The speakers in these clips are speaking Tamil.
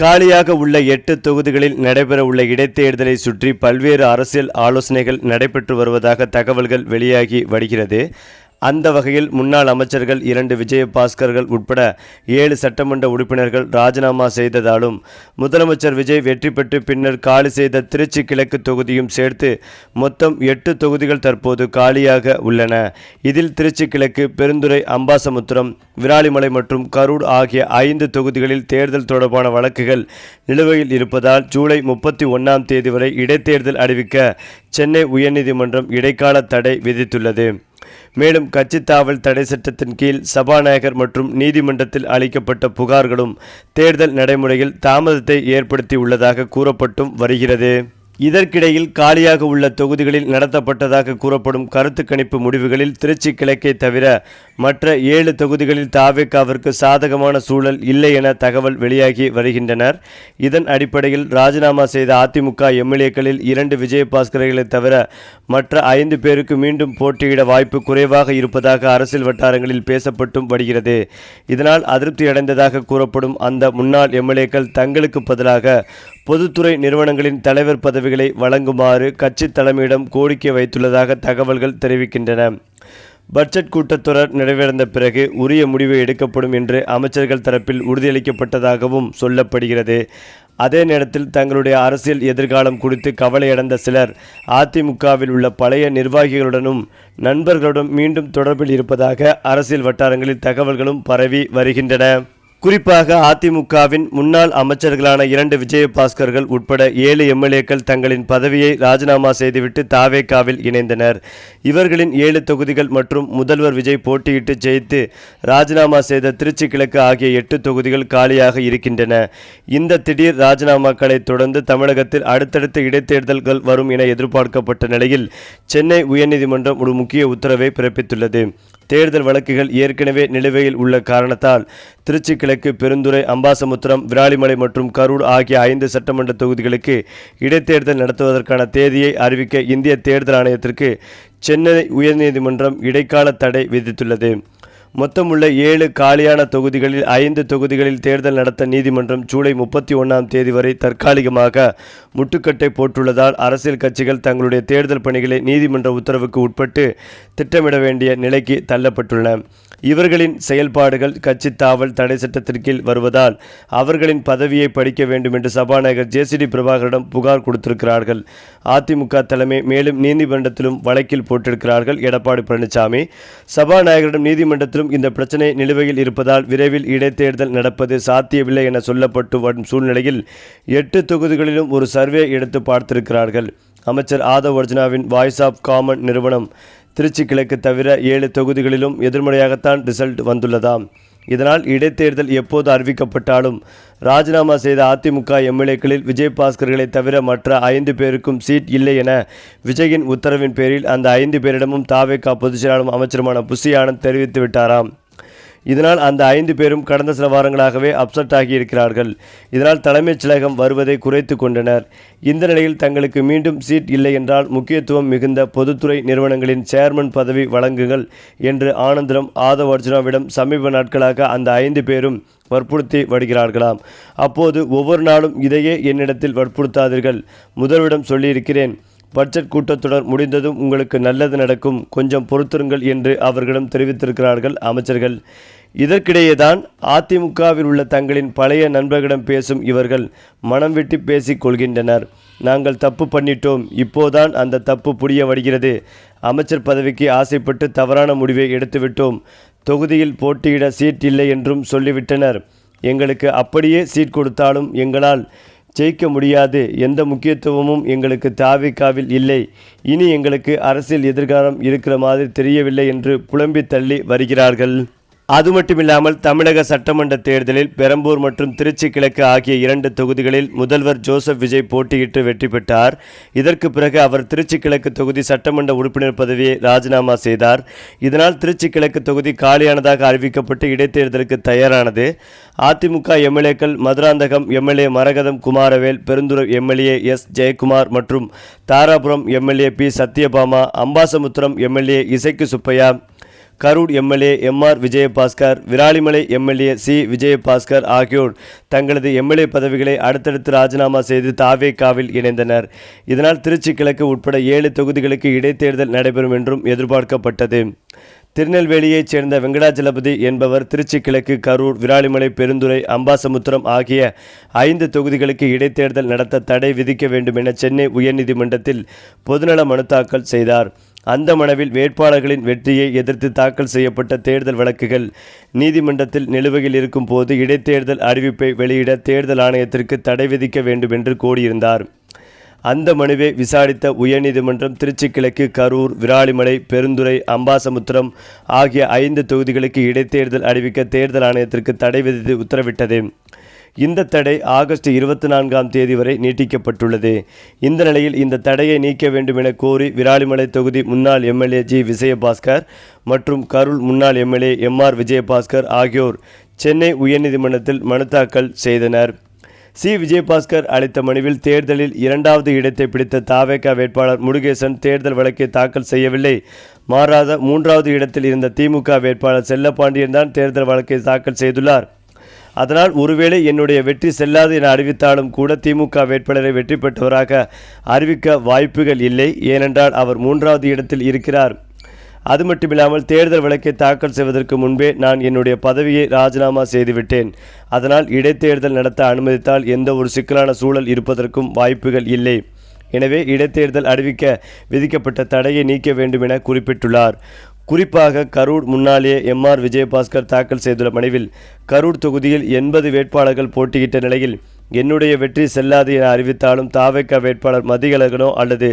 காலியாக உள்ள 8 தொகுதிகளில் நடைபெறவுள்ள இடைத்தேர்தலை சுற்றி பல்வேறு அரசியல் ஆலோசனைகள் நடைபெற்று வருவதாக தகவல்கள் வெளியாகி வருகிறது. அந்த வகையில் முன்னாள் அமைச்சர்கள் 2 விஜயபாஸ்கர்கள் உட்பட 7 சட்டமன்ற உறுப்பினர்கள் ராஜினாமா செய்ததாலும் முதலமைச்சர் விஜய் வெற்றி பெற்று பின்னர் காலி செய்த திருச்சி கிழக்கு தொகுதியும் சேர்த்து மொத்தம் 8 தொகுதிகள் தற்போது காலியாக உள்ளன. இதில் திருச்சி கிழக்கு, பெருந்துறை, அம்பாசமுத்திரம், விராலிமலை மற்றும் கரூர் ஆகிய 5 தொகுதிகளில் தேர்தல் தொடர்பான வழக்குகள் நிலுவையில் இருப்பதால் ஜூலை 31ஆம் தேதி வரை இடைத்தேர்தல் அறிவிக்க சென்னை உயர்நீதிமன்றம் இடைக்கால தடை விதித்துள்ளது. மேலும் கட்சி தாவல் தடை சட்டத்தின் கீழ் சபாநாயகர் மற்றும் நீதிமன்றத்தில் அளிக்கப்பட்ட புகார்களும் தேர்தல் நடைமுறையில் தாமதத்தை ஏற்படுத்தி உள்ளதாக கூறப்பட்டும் வருகிறது. இதற்கிடையில் காலியாக உள்ள தொகுதிகளில் நடத்தப்பட்டதாக கூறப்படும் கருத்து கணிப்பு முடிவுகளில் திருச்சி கிழக்கை தவிர மற்ற 7 தொகுதிகளில் தாவேகாவிற்கு சாதகமான சூழல் இல்லை என தகவல் வெளியாகி வருகின்றனர். இதன் அடிப்படையில் ராஜினாமா செய்த அதிமுக எம்எல்ஏக்களில் 2 விஜயபாஸ்கர்களை தவிர மற்ற 5 பேருக்கு மீண்டும் போட்டியிட வாய்ப்பு குறைவாக இருப்பதாக அரசியல் வட்டாரங்களில் பேசப்பட்டும் வருகிறது. இதனால் அதிருப்தியடைந்ததாக கூறப்படும் அந்த முன்னாள் எம்எல்ஏக்கள் தங்களுக்கு பதிலாக பொதுத்துறை நிறுவனங்களின் தலைவர் பதவிகளை வழங்குமாறு கட்சி தலைமையிடம் கோரிக்கை வைத்துள்ளதாக தகவல்கள் தெரிவிக்கின்றன. பட்ஜெட் கூட்டத்தொடர் நிறைவடைந்த பிறகு உரிய முடிவு எடுக்கப்படும் என்று அமைச்சர்கள் தரப்பில் உறுதியளிக்கப்பட்டதாகவும் சொல்லப்படுகிறது. அதே நேரத்தில் தங்களுடைய அரசியல் எதிர்காலம் குறித்து கவலையடைந்த சிலர் அதிமுகவில் உள்ள பழைய நிர்வாகிகளுடனும் நண்பர்களுடன் மீண்டும் தொடர்பில் இருப்பதாக அரசியல் வட்டாரங்களில் தகவல்களும் பரவி வருகின்றன. குறிப்பாக அதிமுகவின் முன்னாள் அமைச்சர்களான 2 விஜயபாஸ்கர்கள் உட்பட 7 எம்எல்ஏக்கள் தங்களின் பதவியை ராஜினாமா செய்துவிட்டு தாவேகாவில் இணைந்தனர். இவர்களின் 7 தொகுதிகள் மற்றும் முதல்வர் விஜய் போட்டியிட்டு ஜெயித்து ராஜினாமா செய்த திருச்சி கிழக்கு ஆகிய 8 தொகுதிகள் காலியாக இருக்கின்றன. இந்த திடீர் ராஜினாமாக்களை தொடர்ந்து தமிழகத்தில் அடுத்தடுத்த இடைத்தேர்தல்கள் வரும் என எதிர்பார்க்கப்பட்ட நிலையில் சென்னை உயர்நீதிமன்றம் ஒரு முக்கிய உத்தரவை பிறப்பித்துள்ளது. தேர்தல் வழக்குகள் ஏற்கனவே நிலுவையில் உள்ள காரணத்தால் திருச்சி கிழக்கு, பெருந்துறை, அம்பாசமுத்திரம், விராலிமலை மற்றும் கரூர் ஆகிய 5 சட்டமன்ற தொகுதிகளுக்கு இடைத்தேர்தல் நடத்துவதற்கான தேதியை அறிவிக்க இந்திய தேர்தல் ஆணையத்திற்கு சென்னை உயர்நீதிமன்றம் இடைக்கால தடை விதித்துள்ளது. மொத்தமுள்ள 7 காலியான தொகுதிகளில் 5 தொகுதிகளில் தேர்தல் நடத்த நீதிமன்றம் ஜூலை 31ஆம் தேதி வரை தற்காலிகமாக முட்டுக்கட்டை போட்டுள்ளதால் அரசியல் கட்சிகள் தங்களுடைய தேர்தல் பணிகளை நீதிமன்ற உத்தரவுக்கு உட்பட்டு திட்டமிட வேண்டிய நிலைக்கு தள்ளப்பட்டுள்ளன. இவர்களின் செயல்பாடுகள் கட்சி தாவல் தடை சட்டத்தின் கீழ் வருவதால் அவர்களின் பதவியை படிக்க வேண்டும் என்று சபாநாயகர் ஜேசிடி பிரபாகரிடம் புகார் கொடுத்திருக்கிறார்கள். அதிமுக தலைமை மேலும் நீதிமன்றத்திலும் வழக்கில் போட்டிருக்கிறார்கள். எடப்பாடி பழனிசாமி சபாநாயகரிடம் நீதிமன்றத்திலும் இந்த பிரச்சனை நிலுவையில் இருப்பதால் விரைவில் இடைத்தேர்தல் நடப்பது சாத்தியமில்லை என சொல்லப்பட்டு வரும் சூழ்நிலையில் 8 தொகுதிகளிலும் ஒரு சர்வே எடுத்து பார்த்திருக்கிறார்கள். அமைச்சர் ஆதவ் அர்ஜுனாவின் வாய்ஸ் ஆஃப் காமன் நிறுவனம் திருச்சி கிழக்கு தவிர 7 தொகுதிகளிலும் எதிர்மறையாகத்தான் ரிசல்ட் வந்துள்ளதாம். இதனால் இடைத்தேர்தல் எப்போது அறிவிக்கப்பட்டாலும் ராஜினாமா செய்த அதிமுக எம்எல்ஏக்களில் விஜயபாஸ்கர்களை தவிர மற்ற 5 பேருக்கும் சீட் இல்லை என விஜயின் உத்தரவின் பேரில் அந்த 5 பேரிடமும் தாவேகா பொதுச்செயலாளரும் அமைச்சருமான புசி ஆனந்த் தெரிவித்து விட்டாராம். இதனால் அந்த 5 பேரும் கடந்த சில வாரங்களாகவே அப்செட் ஆகியிருக்கிறார்கள். இதனால் தலைமைச் செயலகம் வருவதை குறைத்து கொண்டனர். இந்த நிலையில் தங்களுக்கு மீண்டும் சீட் இல்லை என்றால் முக்கியத்துவம் மிகுந்த பொதுத்துறை நிறுவனங்களின் சேர்மன் பதவி வழங்குங்கள் என்று ஆனந்திரம் ஆதவ் அர்ஜுனாவிடம் சமீப நாட்களாக அந்த 5 பேரும் வற்புறுத்தி வருகிறார்களாம். அப்போது ஒவ்வொரு நாளும் இதையே என்னிடத்தில் வற்புறுத்தாதீர்கள், முதல்வரிடம் சொல்லியிருக்கிறேன், பட்ஜெட் கூட்டத்தொடர் முடிந்ததும் உங்களுக்கு நல்லது நடக்கும், கொஞ்சம் பொறுத்திருங்கள் என்று அவர்களிடம் தெரிவித்திருக்கிறார்கள் அமைச்சர்கள். இதற்கிடையேதான் அதிமுகவில் உள்ள தங்களின் பழைய நண்பர்களிடம் பேசும் இவர்கள் மனம் விட்டு பேசிக் கொள்கின்றனர். நாங்கள் தப்பு பண்ணிட்டோம், இப்போதான் அந்த தப்பு புரிய வருகிறது. அமைச்சர் பதவிக்கு ஆசைப்பட்டு தவறான முடிவை எடுத்துவிட்டோம். தொகுதியில் போட்டியிட சீட் இல்லை என்றும் சொல்லிவிட்டனர். எங்களுக்கு அப்படியே சீட் கொடுத்தாலும் எங்களால் ஜெயிக்க முடியாது. எந்த முக்கியத்துவமும் எங்களுக்கு தாவேகாவில் இல்லை. இனி எங்களுக்கு அரசியல் எதிர்காலம் இருக்கிற மாதிரி தெரியவில்லை என்று புலம்பி தள்ளி வருகிறார்கள். அது மட்டுமில்லாமல் தமிழக சட்டமன்ற தேர்தலில் பெரம்பூர் மற்றும் திருச்சி கிழக்கு ஆகிய 2 தொகுதிகளில் முதல்வர் ஜோசப் விஜய் போட்டியிட்டு வெற்றி பெற்றார். இதற்கு பிறகு அவர் திருச்சி கிழக்கு தொகுதி சட்டமன்ற உறுப்பினர் பதவியை ராஜினாமா செய்தார். இதனால் திருச்சி கிழக்கு தொகுதி காலியானதாக அறிவிக்கப்பட்டு இடைத்தேர்தலுக்கு தயாரானது. அதிமுக எம்எல்ஏக்கள் Madurantakam MLA Maragatham Kumaravel, Perundurai MLA S Jayakumar மற்றும் Dharapuram MLA P Sathyabama, Ambasamudram MLA Isakki Subbiah, Karur MLA MR Vijayabaskar, Viralimalai MLA C Vijayabaskar ஆகியோர் தங்களது எம்எல்ஏ பதவிகளை அடுத்தடுத்து ராஜினாமா செய்து தாவேகாவில் இணைந்தனர். இதனால் திருச்சி கிழக்கு உட்பட 7 தொகுதிகளுக்கு இடைத்தேர்தல் நடைபெறும் என்றும் எதிர்பார்க்கப்பட்டது. திருநெல்வேலியைச் சேர்ந்த வெங்கடாஜலபதி என்பவர் திருச்சி கிழக்கு, கரூர், விராலிமலை, பெருந்துறை, அம்பாசமுத்திரம் ஆகிய 5 தொகுதிகளுக்கு இடைத்தேர்தல் நடத்த தடை விதிக்க வேண்டும் என சென்னை உயர்நீதிமன்றத்தில் பொதுநல மனு தாக்கல் செய்தார். அந்த மனுவில் வேட்பாளர்களின் வெற்றியை எதிர்த்து தாக்கல் செய்யப்பட்ட தேர்தல் வழக்குகள் நீதிமன்றத்தில் நிலுவையில் இருக்கும் போது இடைத்தேர்தல் அறிவிப்பை வெளியிட தேர்தல் ஆணையத்திற்கு தடை விதிக்க வேண்டும் என்று கோரியிருந்தார். அந்த மனுவை விசாரித்த உயர்நீதிமன்றம் திருச்சி கிழக்கு, கரூர், விராலிமலை, பெருந்துறை, அம்பாசமுத்திரம் ஆகிய 5 தொகுதிகளுக்கு இடைத்தேர்தல் அறிவிக்க தேர்தல் ஆணையத்திற்கு தடை விதித்து உத்தரவிட்டது. இந்த தடை ஆகஸ்ட் 24ஆம் தேதி வரை நீட்டிக்கப்பட்டுள்ளது. இந்த நிலையில் இந்த தடையை நீக்க வேண்டும் என கோரி விராலிமலை தொகுதி முன்னாள் எம்எல்ஏ ஜி விஜயபாஸ்கர் மற்றும் கரூர் முன்னாள் எம்எல்ஏ எம்ஆர் விஜயபாஸ்கர் ஆகியோர் சென்னை உயர்நீதிமன்றத்தில் மனு தாக்கல் செய்தனர். சி விஜயபாஸ்கர் அளித்த மனுவில் தேர்தலில் 2வது இடத்தை பிடித்த தாவேகா வேட்பாளர் முருகேசன் தேர்தல் வழக்கை தாக்கல் செய்யவில்லை. மாறாக 3வது இடத்தில் இருந்த திமுக வேட்பாளர் செல்லப்பாண்டியன் தான் தேர்தல் வழக்கை தாக்கல் செய்துள்ளார். அதனால் ஒருவேளை என்னுடைய வெற்றி செல்லாது என அறிவித்தாலும் கூட திமுக வேட்பாளரை வெற்றி பெற்றவராக அறிவிக்க வாய்ப்புகள் இல்லை. ஏனென்றால் அவர் 3வது இடத்தில் இருக்கிறார். அது மட்டுமில்லாமல் தேர்தல் வழக்கை தாக்கல் செய்வதற்கு முன்பே நான் என்னுடைய பதவியை ராஜினாமா செய்துவிட்டேன். அதனால் இடைத்தேர்தல் நடத்த அனுமதித்தால் எந்த ஒரு சிக்கலான சூழல் இருப்பதற்கும் வாய்ப்புகள் இல்லை. எனவே இடைத்தேர்தல் அறிவிக்க விதிக்கப்பட்ட தடையை நீக்க வேண்டும் என குறிப்பிட்டுள்ளார். குறிப்பாக கரூர் முன்னாலே எம்ஆர் விஜயபாஸ்கர் தாக்கல் செய்துள்ள மனுவில் கரூர் தொகுதியில் 80 வேட்பாளர்கள் போட்டியிட்ட நிலையில் என்னுடைய வெற்றி செல்லாது என அறிவித்தாலும் தாவேகா வேட்பாளர் மதியழகனோ அல்லது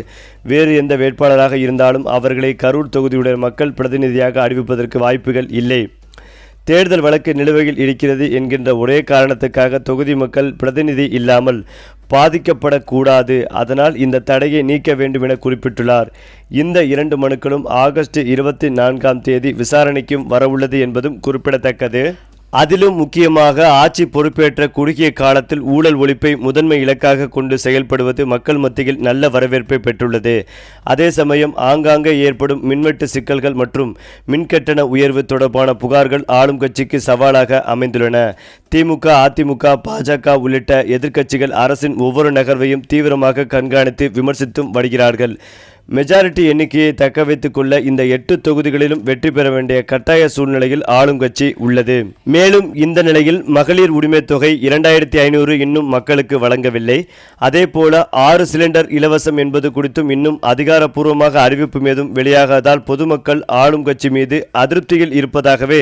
வேறு எந்த வேட்பாளராக இருந்தாலும் அவர்களை கரூர் தொகுதியுடைய மக்கள் பிரதிநிதியாக அறிவிப்பதற்கு வாய்ப்புகள் இல்லை. தேர்தல் வழக்கு நிலுவையில் இருக்கிறது என்கின்ற ஒரே காரணத்துக்காக தொகுதி மக்கள் பிரதிநிதி இல்லாமல் பாதிக்கப்படக்கூடாது. அதனால் இந்த தடையை நீக்க வேண்டும் என குறிப்பிட்டுள்ளார். இந்த 2 மனுக்களும் ஆகஸ்ட் 24ஆம் தேதி விசாரணைக்கும் வரவுள்ளது என்பதும் குறிப்பிடத்தக்கது. அதிலும் முக்கியமாக ஆட்சி பொறுப்பேற்ற குறுகிய காலத்தில் ஊழல் ஒழிப்பை முதன்மை இலக்காக கொண்டு செயல்படுவது மக்கள் மத்தியில் நல்ல வரவேற்பை பெற்றுள்ளது. அதே சமயம் ஆங்காங்கே ஏற்படும் மின்வெட்டு சிக்கல்கள் மற்றும் மின்கட்டண உயர்வு தொடர்பான புகார்கள் ஆளும் கட்சிக்கு சவாலாக அமைந்துள்ளன. திமுக, அதிமுக, பாஜக உள்ளிட்ட எதிர்க்கட்சிகள் அரசின் ஒவ்வொரு நகர்வையும் தீவிரமாக கண்காணித்து விமர்சித்தும் வருகிறார்கள். மெஜாரிட்டி எண்ணிக்கையை தக்க வைத்துக் கொள்ள இந்த 8 தொகுதிகளிலும் வெற்றி பெற வேண்டிய கட்டாய சூழ்நிலையில் ஆளும் கட்சி உள்ளது. மேலும் இந்த நிலையில் மகளிர் உரிமை தொகை 2500 இன்னும் மக்களுக்கு வழங்கவில்லை. அதேபோல 6 சிலிண்டர் இலவசம் என்பது குறித்தும் இன்னும் அதிகாரப்பூர்வமாக அறிவிப்பு மீதும் வெளியாகாதால் பொதுமக்கள் ஆளும் கட்சி மீது அதிருப்தியில் இருப்பதாகவே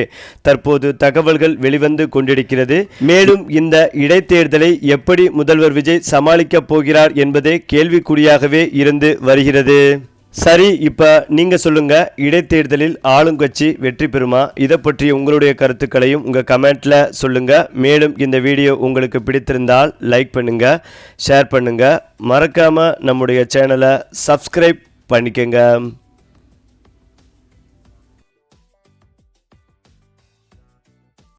தற்போது தகவல்கள் வெளிவந்து கொண்டிருக்கிறது. மேலும் இந்த இடைத்தேர்தலை எப்படி முதல்வர் விஜய் சமாளிக்கப் போகிறார் என்பதே கேள்விக்குறியாகவே இருந்து வருகிறது. சரி, இப்போ நீங்கள் சொல்லுங்கள், இடைத்தேர்தலில் ஆளுங்கட்சி வெற்றி பெறுமா? இதை பற்றி உங்களுடைய கருத்துக்களையும் உங்கள் கமெண்ட்டில் சொல்லுங்கள். மேலும் இந்த வீடியோ உங்களுக்கு பிடித்திருந்தால் லைக் பண்ணுங்கள், ஷேர் பண்ணுங்கள், மறக்காமல் நம்முடைய சேனலை சப்ஸ்கிரைப் பண்ணிக்கங்க.